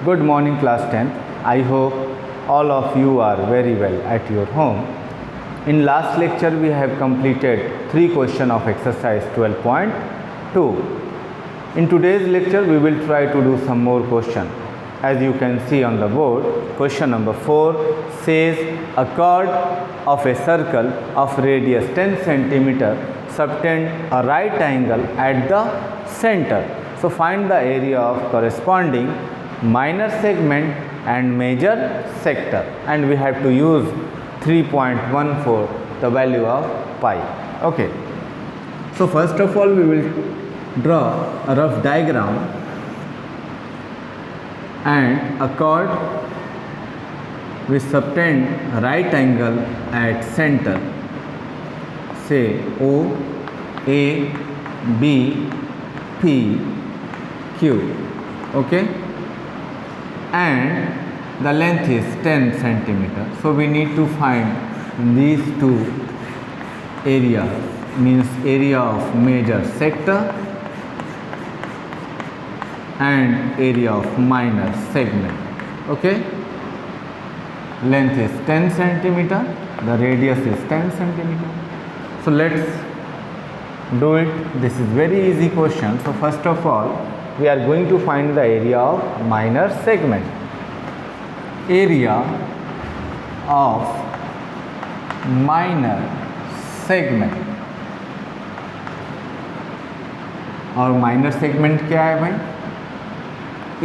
Good morning class 10th. I hope all of you are very well at your home. In last lecture we have completed 3 questions of exercise 12.2. In today's lecture we will try to do some more questions. As you can see on the board, question number 4 says a chord of a circle of radius 10 cm subtend a right angle at the center. So find the area of corresponding minor segment and major sector, and we have to use 3.14 the value of pi. Okay, so first of all we will draw a rough diagram and a chord which subtend a right angle at center, say O, A, B, P, Q. Okay, and the length is 10 centimeter. So we need to find these two areas, means area of major sector and area of minor segment. Okay, length is 10 centimeter, the radius is 10 centimeter. So let's do it. This is very easy question. So first of all we are going to find the area of minor segment. Area of minor segment, और minor segment क्या है भाई?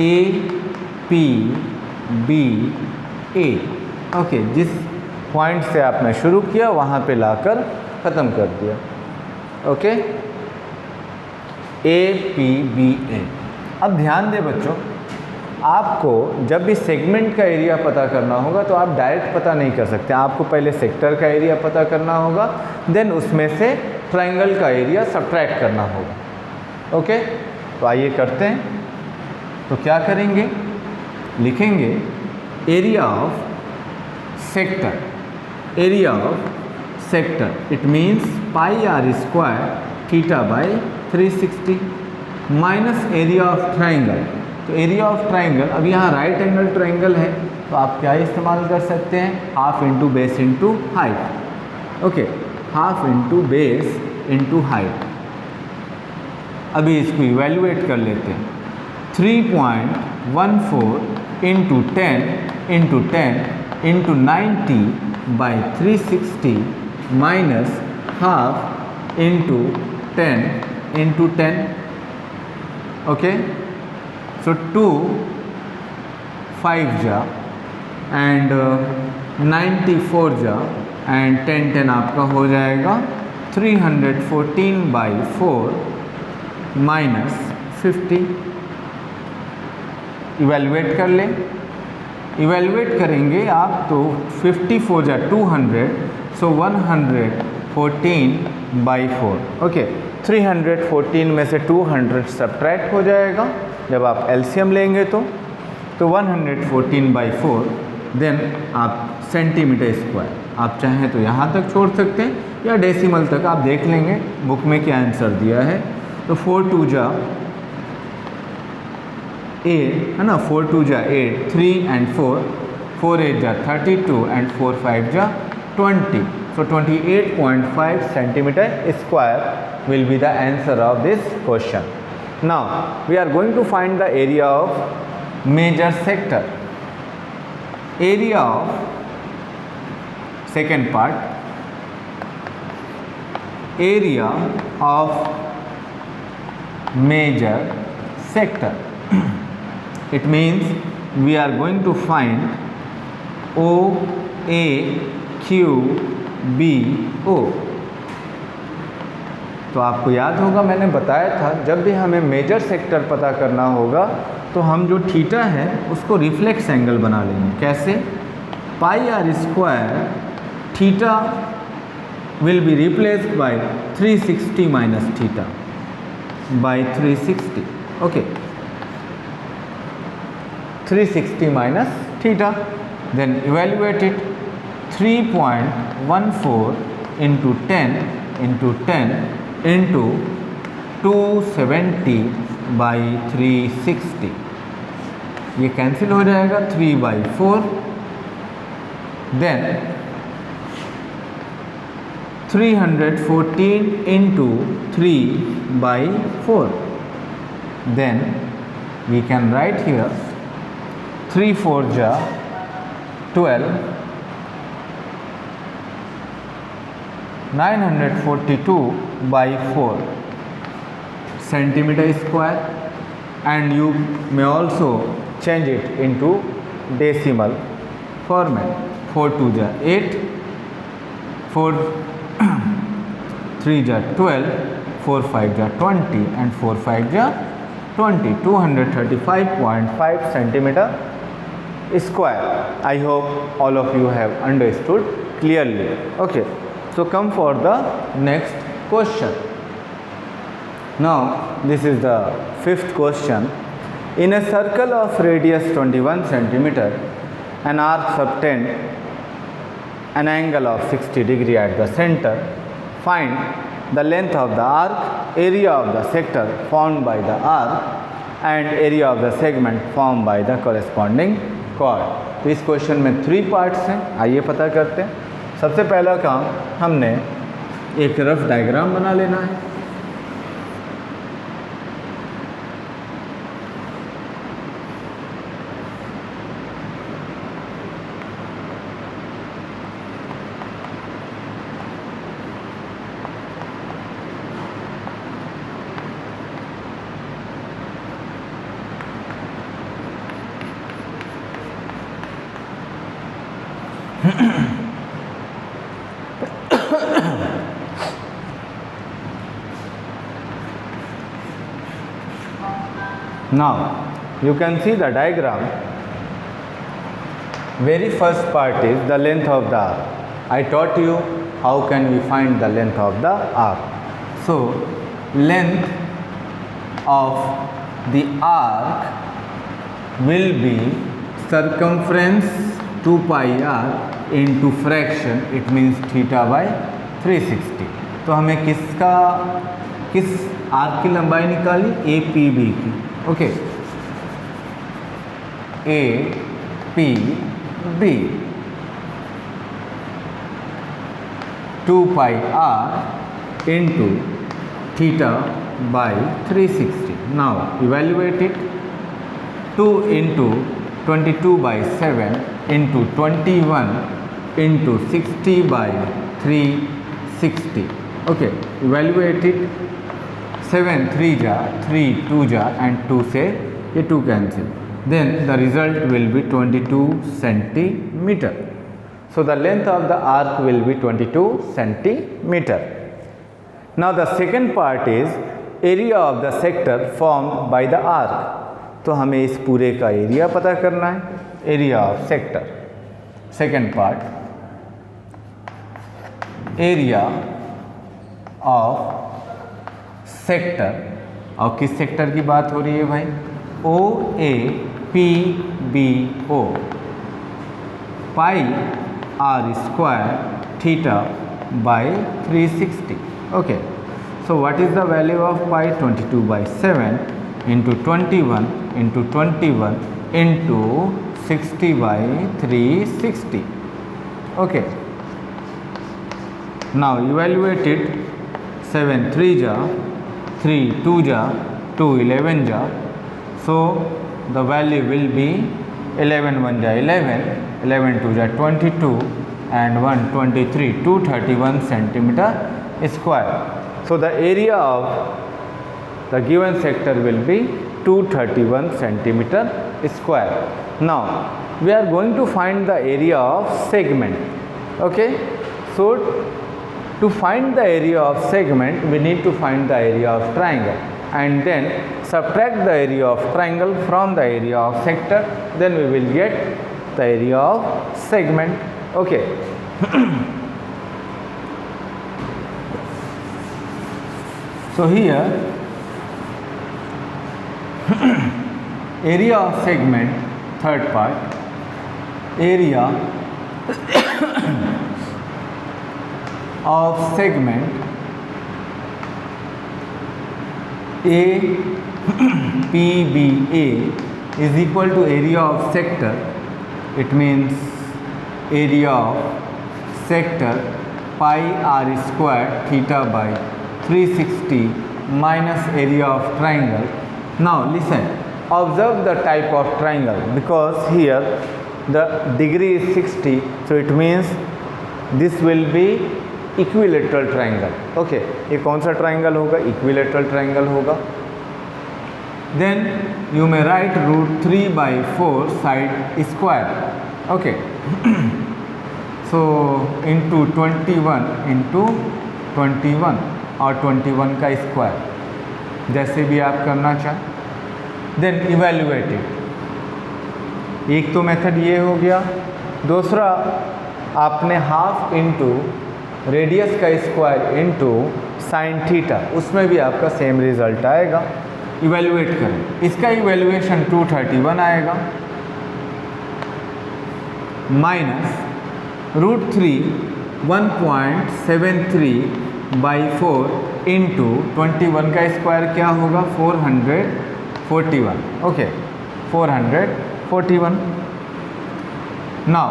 ए, P, B, ए. Okay, जिस point से आपने शुरू किया वहाँ पे लाकर ख़त्म कर दिया. ओके, ए, पी, बी, ए. अब ध्यान दें बच्चों, आपको जब भी सेगमेंट का एरिया पता करना होगा तो आप डायरेक्ट पता नहीं कर सकते. आपको पहले सेक्टर का एरिया पता करना होगा, देन उसमें से ट्रायंगल का एरिया सब्ट्रैक्ट करना होगा. ओके, तो आइए करते हैं. तो क्या करेंगे? लिखेंगे area of sector. Area of sector it means pi r square theta by 360 minus area of triangle. तो एरिया ऑफ ट्राइंगल, अब यहाँ राइट एंगल ट्राइंगल है तो आप क्या इस्तेमाल कर सकते हैं? Half into base into height. Okay, half into base into height. अभी इसको इवेल्युएट कर लेते हैं. 3.14 into 10 into 10 into 90 by 360 minus half into 10 into 10. Okay, so 2 5 जा एंड 94 जा एंड 10 10 आपका हो जाएगा 314 बाई 4 माइनस 50. इवेलुएट कर लें. इवेलुएट करेंगे आप तो 54 जा 200, सो 114 बाई 4. ओके, 314 में से 200 सब्ट्रैक्ट हो जाएगा जब आप एलसीएम लेंगे तो 114 बाई 4, देन आप सेंटीमीटर स्क्वायर. आप चाहें तो यहाँ तक छोड़ सकते हैं या डेसिमल तक आप देख लेंगे बुक में क्या आंसर दिया है. तो 4 2 जा 8 है ना, 4 2 जा 8, 3 एंड 4, 4 8 जा 32 एंड 4 5 जा 20. So 28.5 centimeter square will be the answer of this question. Now we are going to find the area of major sector. Area of second part, area of major sector. It means we are going to find O, A, Q, B, O. तो आपको याद होगा मैंने बताया था जब भी हमें मेजर सेक्टर पता करना होगा तो हम जो थीटा है उसको रिफ्लेक्स एंगल बना लेंगे. कैसे? Pi r square theta will be replaced by 360 minus theta by 360. Okay, 360 minus theta, then evaluate it. 3.14 into 10 into 10 into 270 by 360. ये कैंसिल हो जाएगा, 3/4, then 314 into 3/4, then we can write here 3 4 ja 12, 942/4 centimeter square, and you may also change it into decimal format. 4 2 ja 8, 4 3 ja 12, 4 5 ja 20, and 4 5 ja 20, 235.5 centimeter square. I hope all of you have understood clearly. Okay, so come for the next question. Now this is the fifth question. In a circle of radius 21 centimeter, an arc subtend an angle of 60 degree at the center. Find the length of the arc, area of the sector formed by the arc, and area of the segment formed by the corresponding chord. तो इस question में 3 parts हैं, आइए पता करते हैं। सबसे पहला काम, हमने एक रफ डायग्राम बना लेना है। Now you can see the diagram. Very first part is the length of the arc. I taught you how can we find the length of the arc. So length of the arc will be circumference 2 pi r into fraction, it means θ/360. तो हमें किस arc की लंबाई निकाली? APB की। Okay, APB 2 pi r into θ/360. Now evaluate it. 2 into 22/7 into 21 into 60/360. Okay, evaluate it. 7 3 ja 3 2 ja and 2 से ये 2 cancel, then the result will be 22 centimeter. So the length of the arc will be 22 centimeter. Now the second part is area of the sector formed by the arc. तो हमें इस पूरे का area पता करना है, area of sector. Second part, area of sector. और किस सेक्टर की बात हो रही है भाई? OAPBO pi r² θ/360. Okay, so what is the value of pi? 22/7 into 21 into 21 into 60/360. Okay, now evaluate it. 7 3 ja 3 2 ja 2 11 ja, so the value will be 11 1 ja 11, 11 2 ja 22 and 1 23, 231 centimeter square. So the area of the given sector will be 231 centimeter square. Now we are going to find the area of segment. Okay, so to find the area of segment, we need to find the area of triangle and then subtract the area of triangle from the area of sector, then we will get the area of segment. Okay. So here area of segment, third part, area of segment APBA is equal to area of sector. It means area of sector pi r square theta by 360 minus area of triangle. Now listen, observe the type of triangle, because here the degree is 60, so it means this will be equilateral triangle. Okay, ये कौन सा triangle होगा? Equilateral triangle होगा. Then you may write √3/4 side square. Okay. So into 21 into 21 और 21 का square, जैसे भी आप करना चाहें. देन इवेल्युएटेड, एक तो मेथड ये हो गया. दूसरा, आपने हाफ इंटू रेडियस का स्क्वायर इंटू साइन थीटा, उसमें भी आपका सेम रिजल्ट आएगा. इवेल्युएट करें, इसका इवेल्युएशन 231 आएगा माइनस √3 1.73/4 इंटू 21 का स्क्वायर क्या होगा? 441. ओके, 441. नाउ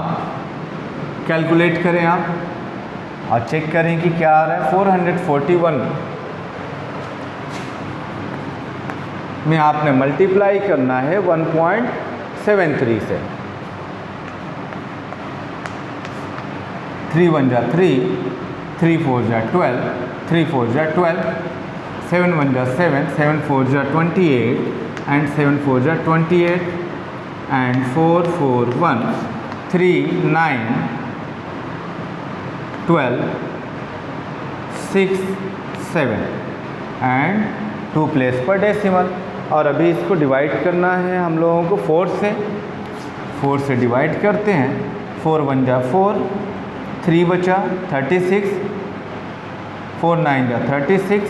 कैलकुलेट करें आप और चेक करें कि क्या आ रहा है. 441 में आपने मल्टीप्लाई करना है 1.73 से. 3 1 जा 3, 3 4 जा 12, 3 4 जा 12, 7 1 जा 7, 7 4 जा 28 and 7 4 जा 28 and 4 4 1 3 9 12 6 7 and 2 प्लेस पर डेसिमल. और अभी इसको डिवाइड करना है हम लोगों को 4 से. 4 से डिवाइड करते हैं. 4 1 जा 4, 3 बचा 36, 4 9 जा 36,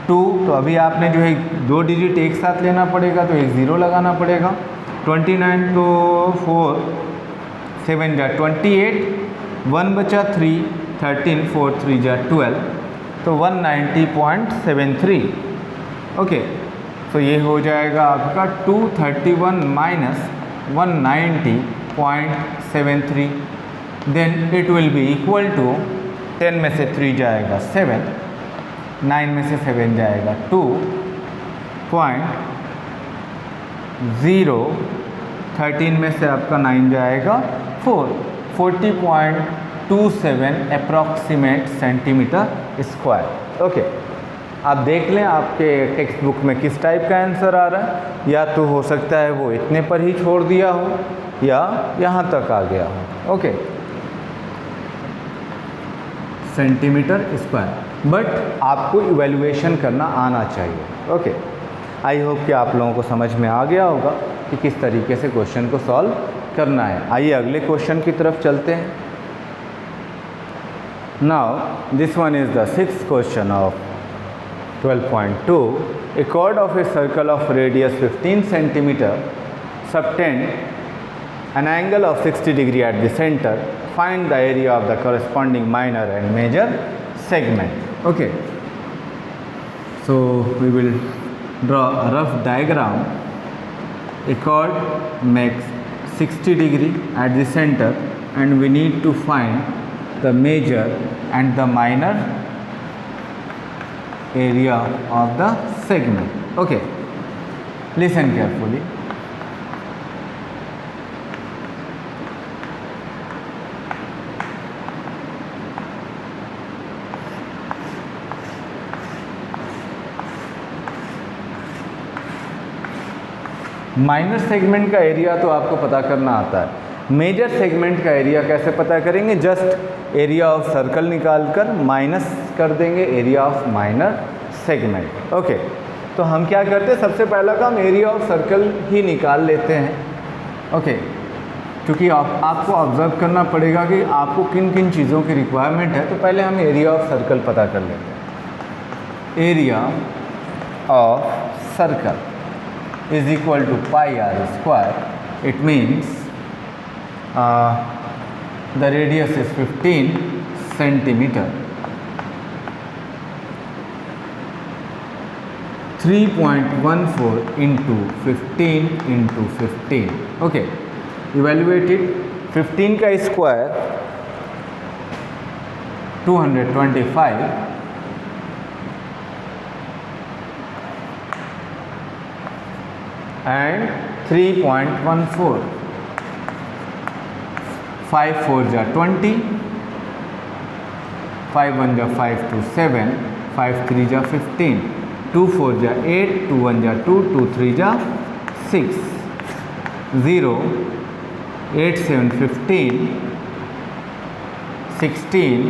2. तो अभी आपने जो है 2 डिजिट एक साथ लेना पड़ेगा, तो एक ज़ीरो लगाना पड़ेगा. 29 तो 4 7 जा 28, 1 बचा 3, 13 4 3 जा 12, तो 190.73. ओके, तो ये हो जाएगा आपका 231 minus 190.73. Then it will be equal to 10 में से 3 जाएगा 7, 9 में से 7 जाएगा 2.0, 13 में से आपका 9 जाएगा 4, 40.27 अप्रॉक्सीमेट सेंटीमीटर स्क्वायर. ओके, आप देख लें आपके टेक्स्ट बुक में किस टाइप का आंसर आ रहा है. या तो हो सकता है वो इतने पर ही छोड़ दिया हो या यहाँ तक आ गया हो. ओके, सेंटीमीटर स्क्वायर, बट आपको इवैल्यूएशन करना आना चाहिए. ओके, आई होप कि आप लोगों को समझ में आ गया होगा कि किस तरीके से क्वेश्चन को सॉल्व करना है. आइए अगले क्वेश्चन की तरफ चलते हैं. Now this one is the 6th question of 12.2. A chord of a circle of radius 15 cm subtend an angle of 60 degree at the center. Find the area of the corresponding minor and major segment. Okay, so we will draw a rough diagram. A chord makes 60 degree at the center and we need to find the major and the minor area of the segment. Okay, listen carefully. Minor segment का area तो आपको पता करना आता है. Major segment का area कैसे पता करेंगे? जस्ट एरिया ऑफ सर्कल निकाल कर माइनस कर देंगे area of minor segment. Okay, तो हम क्या करते हैं, सबसे पहला काम एरिया ऑफ सर्कल ही निकाल लेते हैं. ओके, क्योंकि आपको ऑब्जर्व करना पड़ेगा कि आपको किन किन चीज़ों की रिक्वायरमेंट है. तो पहले हम एरिया ऑफ सर्कल पता कर लेते हैं. Area of circle is equal to pi r square. It means the radius is 15 centimeter. 3.14 into 15 into 15. Okay, evaluated 15 का स्क्वायर 225 and 3.14. 5 4 जा 20, 5 1 जा 5 2 7, 5 3 जा 15, 2 4 जा 8, 2 1 जा 2, 2 3 जा 6, 0, 8 7 15, 16.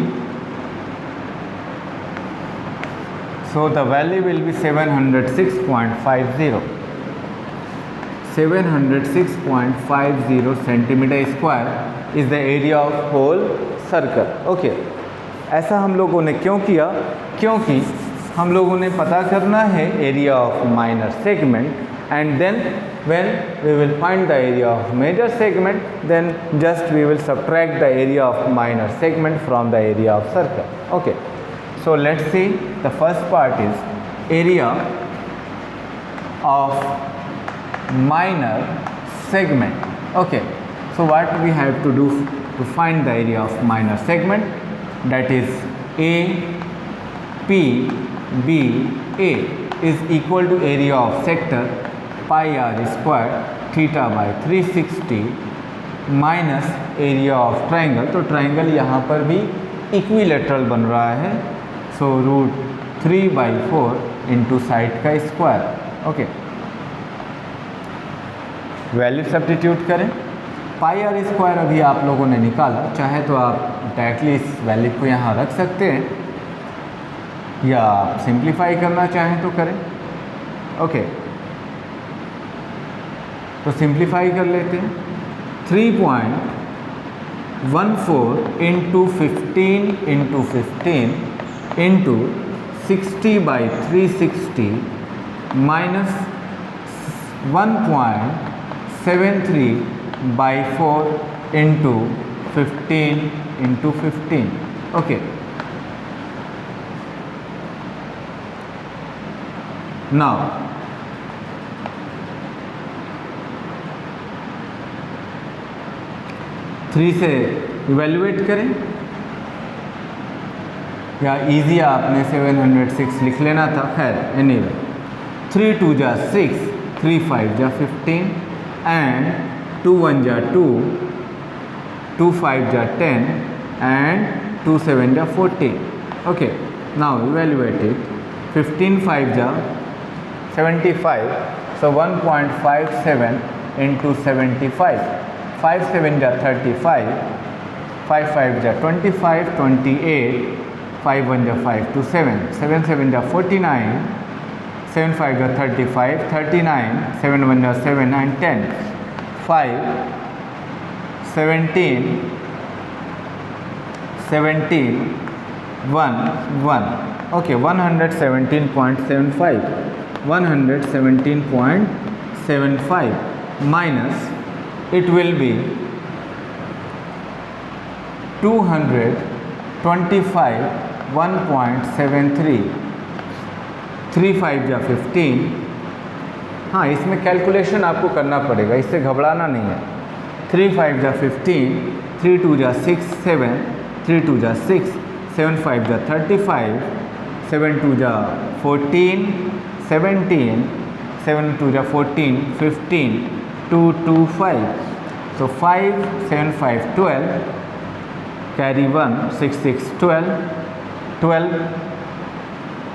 So the value will be 706.50. 706.50 centimeter square is the area of whole circle. Okay, ऐसा हम लोगों ने क्यों किया? क्योंकि हम लोगों ने पता करना है area of minor segment, and then when we will find the area of major segment, then just we will subtract the area of minor segment from the area of circle. Okay, so let's see, the first part is area of minor segment. Okay, so what we have to do to find the area of minor segment, that is A P B A is equal to area of sector pi r square theta by 360 minus area of triangle. तो triangle यहाँ पर भी equilateral बन रहा है, सो √3/4 into side का square. Okay, value substitute करें. पाई r square अभी आप लोगों ने निकाला, चाहे तो आप डायरेक्टली इस वैल्यू को यहाँ रख सकते हैं या आप सिंप्लीफाई करना चाहें तो करें. ओके, तो सिंप्लीफाई कर लेते हैं. 3.14 into 15 into 15 into 60/360 minus 1.73/4 into 15 into 15. Okay, now three से इवेल्युएट करें, या इजी आपने 706 लिख लेना था. खैर एनीवे, 3 2 जा 6, 3 5 जा 15 and 2 1 जा 2, 2 5 जा 10 and 2 7 जा 14. Okay, now evaluate it. 15 5 जा 75, so 1.57 into 75. 5 7 जा 35, 5 5 जा 25, 28, 5 1 जा 5 2 7, 7 7 जा 49, 7 5 जा 35, 39, 7 1 जा 7 and 10, 5 17, 17 1 1. Okay, 117.75, 117.75 minus, it will be 225 1.73. 3 5 जा 15. हाँ, इसमें कैलकुलेशन आपको करना पड़ेगा, इससे घबराना नहीं है. 3 5 जा 15, 3 2 जा 6 7, 3 2 जा 6, 7 5 जा 35, 7 2 जा 14, 17, 7 2 जा 14, 15, 2 2 5. So 5 7 5 12, carry 1, 6 6 12, 12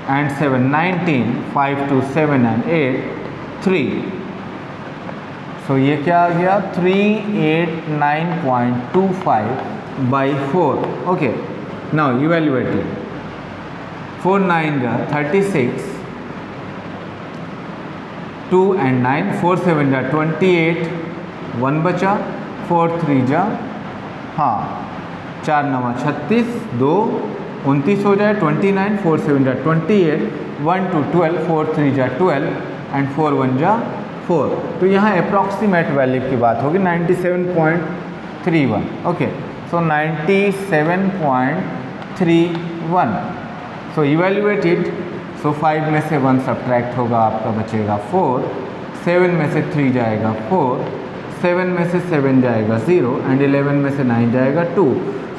and 7 19, 5 2 7 and 8 3. So ये क्या आ गया? 389.25/4. Okay, now evaluate it. 4 9 जा 36, 2 and 9, 4 7 जा 28, 1 बचा, 4 3 जा, हाँ 4 9 36, 2 29 हो जाए, 29, 4 7 जा 28, 1 2 12, 4 3 जा 12 and 4 1 जा 4. तो यहाँ अप्रॉक्सीमेट वैल्यू की बात होगी 97.31. Okay, so 97.31. So evaluate it. सो 5 में से 1 सब्ट्रैक्ट होगा, आपका बचेगा 4, 7 में से 3 जाएगा 4, 7 में से 7 जाएगा 0 एंड 11 में से 9 जाएगा 2।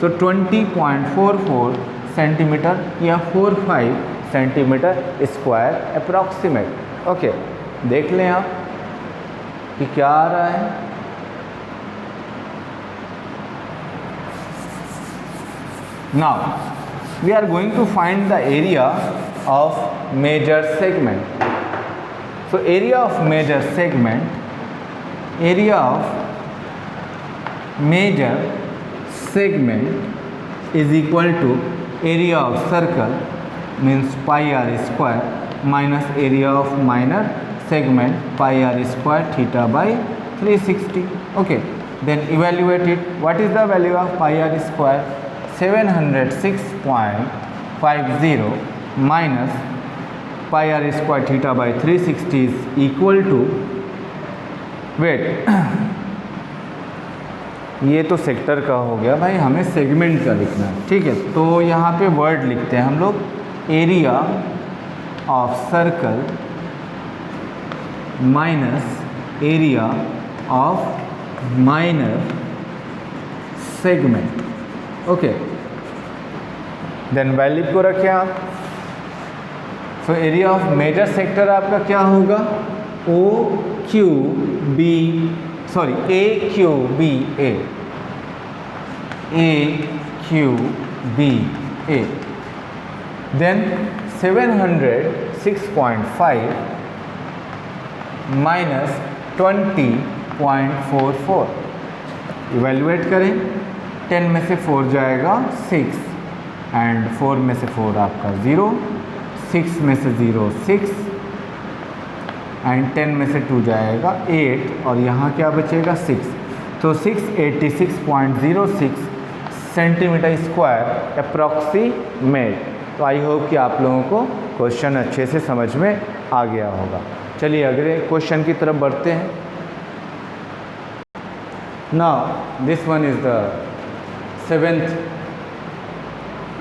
सो 20.44 सेंटीमीटर या 45 सेंटीमीटर स्क्वायर अप्रॉक्सीमेट। ओके, देख लें आप कि क्या आ रहा है। Now we are going to find the area of major segment. So area of major segment is equal to area of circle means pi r square minus area of minor segment pi r square theta by 360. Okay, then evaluate it. What is the value of pi r square? 706.50 minus pi r square theta by 360 is equal to, wait, ये तो sector का हो गया भाई, हमें segment का लिखना है। ठीक है, तो यहाँ पे वर्ड लिखते हैं हम लोग, area of circle minus area of minor segment. Okay, then value को रखें आप। So area of major sector आपका क्या होगा? A q b a. Then 706.5 minus 20.44, evaluate करें। 10 में से 4 जाएगा 6 एंड 4 में से 4 आपका 0, 6 में से 0 6 एंड 10 में से 2 जाएगा 8 और यहाँ क्या बचेगा 6। तो 686.06 सेंटीमीटर स्क्वायर अप्रॉक्सीमेट। तो आई होप कि आप लोगों को क्वेश्चन अच्छे से समझ में आ गया होगा। चलिए अगले क्वेश्चन की तरफ बढ़ते हैं। Now this one is the 7th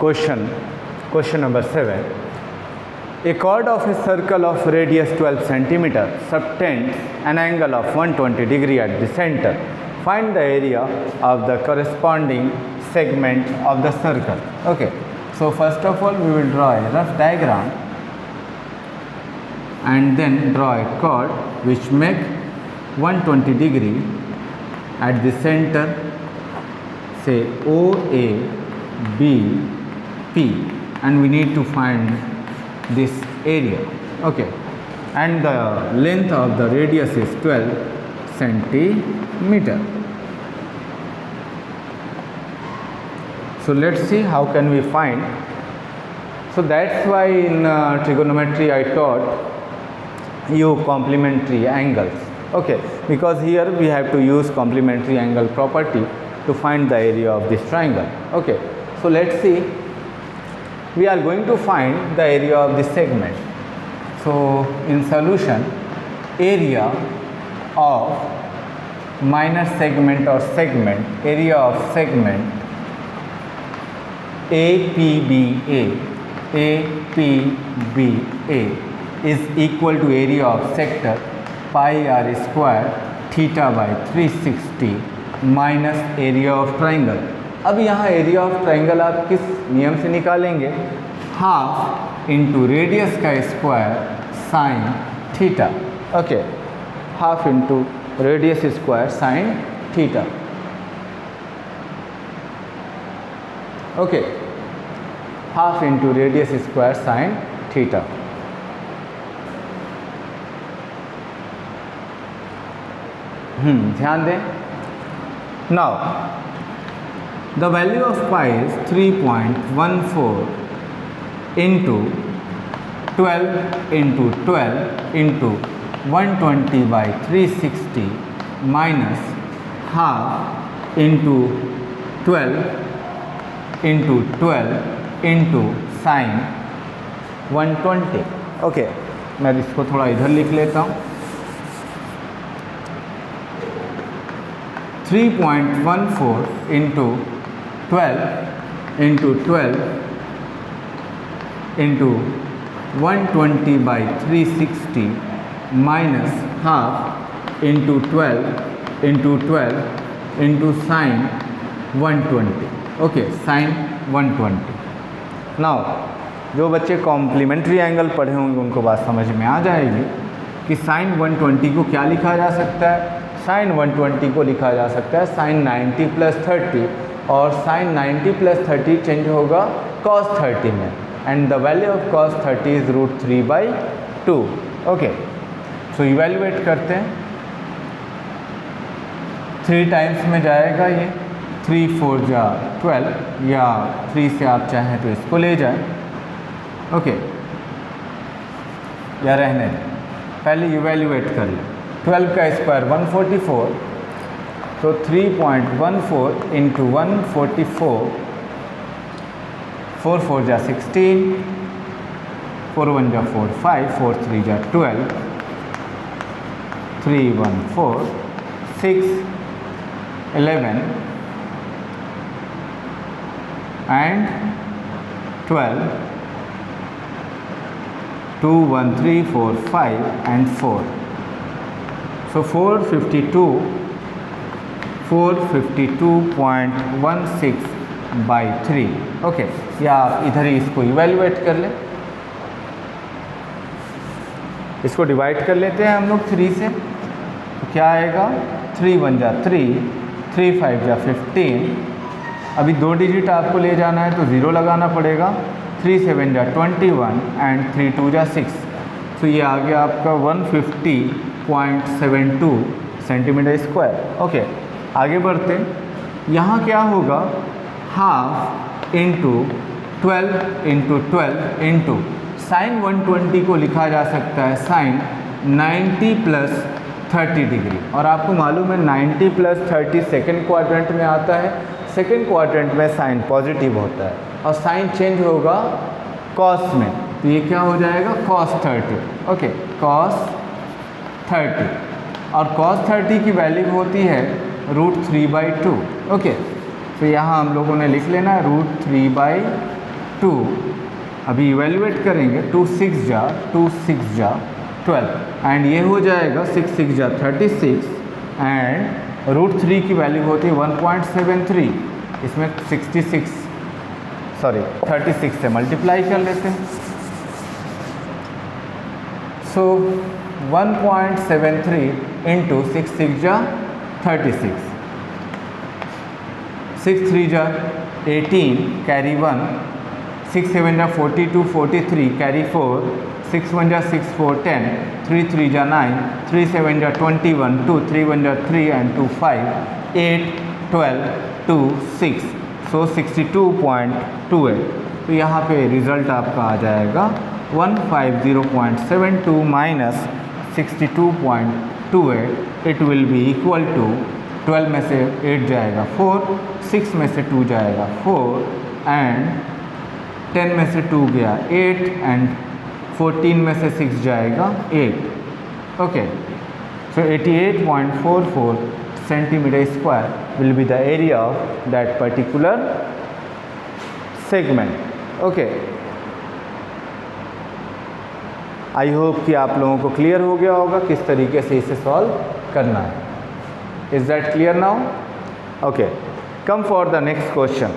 question, question number 7. A chord of a circle of radius 12 cm subtends an angle of 120 degree at the center. Find the area of the corresponding segment of the circle. Okay, so first of all we will draw a rough diagram and then draw a chord which make 120 degree at the center, say OA B P, and we need to find this area. Okay, and the length of the radius is 12 centimeter. So let's see how can we find. So that's why in trigonometry I taught you complementary angles. Okay, because here we have to use complementary angle property to find the area of this triangle. Okay, so let's see. We are going to find the area of this segment. So in solution, area of minor segment or segment, area of segment APBA is equal to area of sector pi r square theta by 360 minus area of triangle. अब यहाँ area of triangle आप किस नियम से निकालेंगे? Half into radius का square sine theta. Okay, half into radius square sine theta. Okay, half into radius square sine theta. ध्यान दें। Now, the value of pi is 3.14 into 12 into 12 into 120 by 360 minus half into 12 into 12 into sin 120। Okay, मैं इसको थोड़ा इधर लिख लेता हूँ। 3.14 into 12 into 12 into 120/360 minus half into 12 into sine 120। Okay, sine 120। Now जो बच्चे कॉम्प्लीमेंट्री एंगल पढ़े होंगे उनको बात समझ में आ जाएगी कि साइन 120 को क्या लिखा जा सकता है। साइन 120 को लिखा जा सकता है साइन 90 + 30, और साइन 90 + 30 चेंज होगा cos 30 में, and the value of cos 30 is √3/2। Okay, so evaluate करते हैं। 3 टाइम्स में जाएगा ये, 3 4 जा 12, या 3 से आप चाहें तो इसको ले जाएं। ओके, या रहने दें, पहले इवेल्युएट कर लें। 12 का स्क्वायर 144, तो 3.14 इंटू 144, 4 4 जा 16, 4 1 जा 4 5, 4 3 जा 12, 3 1 4 6 11 and 12, 2 1 3 4 5 and 4, so 452.16/3। ओके, या आप इधर ही इसको इवेल्युएट कर लें। इसको डिवाइड कर लेते हैं हम लोग 3 से, तो क्या आएगा, 3 1 जा 3, 3 5 जा 15। अभी 2 डिजिट आपको ले जाना है तो 0 लगाना पड़ेगा। 3 7 जा 21 एंड 3 2 जा 6, तो ये आ गया आपका 150.72 सेंटीमीटर स्क्वायर। ओके, आगे बढ़ते हैं। यहाँ क्या होगा, हाफ इंटू 12 इंटू साइन 120 को लिखा जा सकता है साइन 90 + 30 डिग्री, और आपको मालूम है 90 + 30 सेकेंड क्वाड्रेंट में आता है। सेकेंड क्वाड्रेंट में साइन पॉजिटिव होता है और साइन चेंज होगा कॉस में, तो ये क्या हो जाएगा, cos 30। ओके, cos 30, और cos 30 की वैल्यू होती है √3/2। ओके, तो यहाँ हम लोगों ने लिख लेना है √3/2। अभी इवेल्युएट करेंगे, 2 6 जा 12, एंड ये हो जाएगा 6 6 जा 36, एंड √3 की वैल्यू होती है 1.73। इसमें 36 से मल्टीप्लाई कर लेते हैं। सो 1.73 इंटू 6 6 जा 36, 6 3 जा 18, कैरी 1, 6 7 जा 42 43, कैरी 4, 6 1 जा 6 4 10, 3 3 जा 9, 3 7 जा 21, 2 3 1 जा 3 and 2 5, 8 12 2 6, सो 62.28। तो यहाँ पे रिज़ल्ट आपका आ जाएगा 150.72 minus 62.28। It will be equal to 12 में से 8 जाएगा 4, 6 में से 2 जाएगा 4, एंड 10 में से 2 गया 8, एंड 14 में से 6 जाएगा 8। Okay, so 88.44 centimeter square will be the area of that particular segment. Okay, I hope कि आप लोगों को क्लियर हो गया होगा किस तरीके से इसे सॉल्व करना है। Is that clear now? Okay, come for the next question.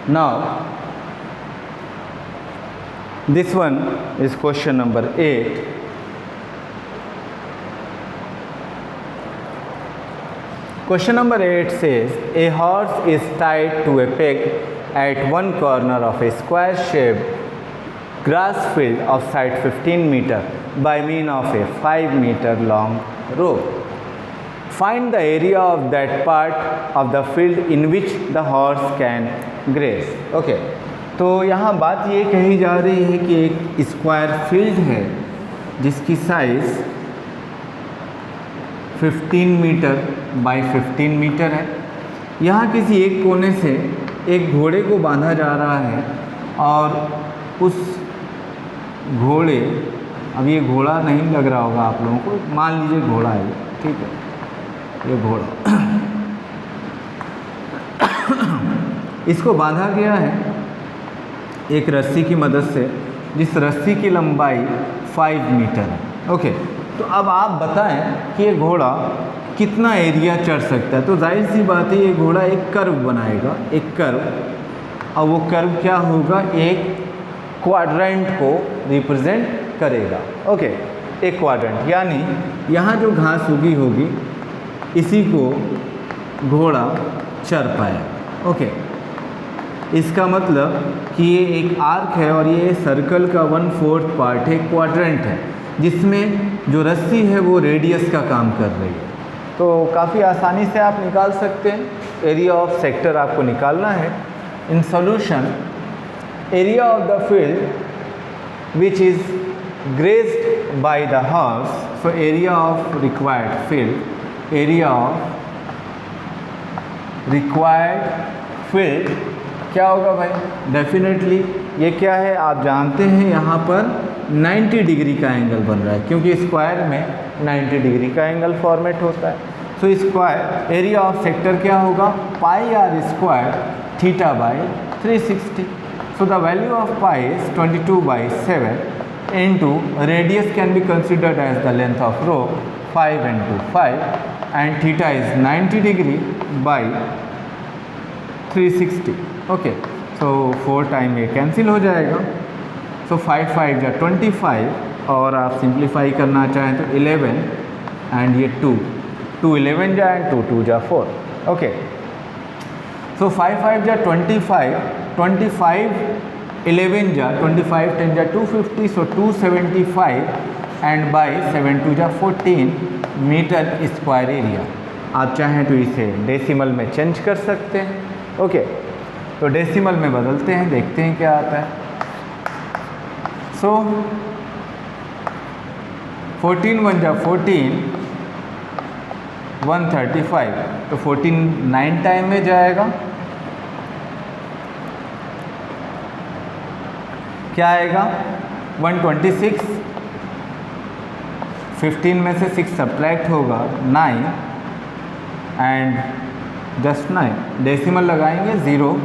Now this one is question number 8. Question number 8 says a horse is tied to a peg at one corner of a square shaped grass field of side 15 meter by means of a 5 meter long rope. Find the area of that part of the field in which the horse can graze. Okay, तो यहाँ बात ये कही जा रही है कि एक स्क्वायर फील्ड है जिसकी साइज़ 15 मीटर बाय 15 मीटर है। यहाँ किसी एक कोने से एक घोड़े को बांधा जा रहा है, और उस घोड़े, अब ये घोड़ा नहीं लग रहा होगा आप लोगों को, मान लीजिए घोड़ा है, ठीक है, ये घोड़ा इसको बांधा गया है एक रस्सी की मदद से, जिस रस्सी की लंबाई 5 मीटर है। ओके, तो अब आप बताएं कि ये घोड़ा कितना एरिया चढ़ सकता है। तो जाहिर सी बात है ये घोड़ा एक कर्व बनाएगा, एक कर्व, और वो कर्व क्या होगा, एक क्वाड्रेंट को रिप्रेजेंट करेगा। ओके, एक क्वाड्रेंट, यानी यहाँ जो घास उगी होगी इसी को घोड़ा चढ़ पाएगा। ओके, इसका मतलब कि ये एक आर्क है और ये सर्कल का 1/4 पार्ट है, क्वाड्रेंट है, जिसमें जो रस्सी है वो रेडियस का काम कर रही है। तो काफ़ी आसानी से आप निकाल सकते हैं। एरिया ऑफ सेक्टर आपको निकालना है। In solution, area of the field which is grazed by the horse, so area of required field, area of required field क्या होगा भाई, डेफिनेटली ये क्या है आप जानते हैं, यहाँ पर 90 डिग्री का एंगल बन रहा है, क्योंकि स्क्वायर में 90 डिग्री का एंगल फॉर्मेट होता है। So square area of sector क्या होगा, pi r square theta by 360। So the value of pi is 22/7 into radius can be considered as the length of row 5 into 5 and theta is 90 degree by 360। Okay, so 4 time ये cancel हो जाएगा। सो 5 5 जा 25, और आप simplify करना चाहें तो 11 and ये 2 11 जा एंड 2 2 जा 4। ओके, सो 5 5 जा 25, 25 11 जा 25 10 जा 250, सो 275 एंड बाई 7 2 जा 14 मीटर स्क्वायर एरिया। आप चाहें तो इसे डेसिमल में चेंज कर सकते हैं। ओके, तो डेसिमल में बदलते हैं, देखते हैं क्या आता है। सो 14 1 जा 14, 135, तो 14 9 टाइम में जाएगा, क्या आएगा 126, 15 में से 6 सब्ट्रैक्ट होगा 9 एंड जस्ट 9, डेसिमल लगाएंगे 0,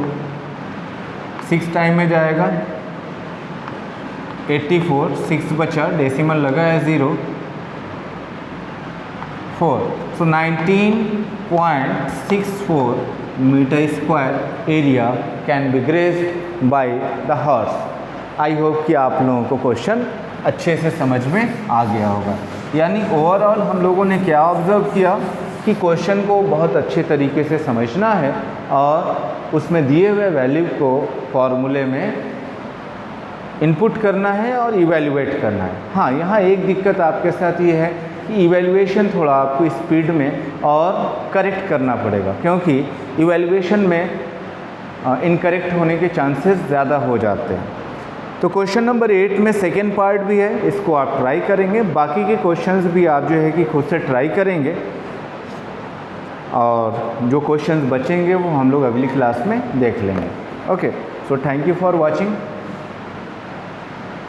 6 टाइम में जाएगा 84, 6 बचा, डेसिमल लगा है 0, 4, so 19.64 metre square area can be grazed by the horse. I hope कि आप लोगों को क्वेश्चन अच्छे से समझ में आ गया होगा। यानी ओवरऑल हम लोगों ने क्या ऑब्जर्व किया कि क्वेश्चन को बहुत अच्छे तरीके से समझना है और उसमें दिए हुए वैल्यू को फॉर्मूले में इनपुट करना है और इवैल्यूएट करना है। हाँ, यहाँ एक दिक्कत आपके साथ ये है कि इवैल्यूएशन थोड़ा आपको स्पीड में और करेक्ट करना पड़ेगा, क्योंकि इवैल्यूएशन में इनकरेक्ट होने के चांसेस ज़्यादा हो जाते हैं। तो क्वेश्चन नंबर 8 में सेकेंड पार्ट भी है, इसको आप ट्राई करेंगे, बाकी के क्वेश्चंस भी आप जो है कि खुद से ट्राई करेंगे, और जो क्वेश्चंस बचेंगे वो हम लोग अगली क्लास में देख लेंगे। Okay, so thank you for watching.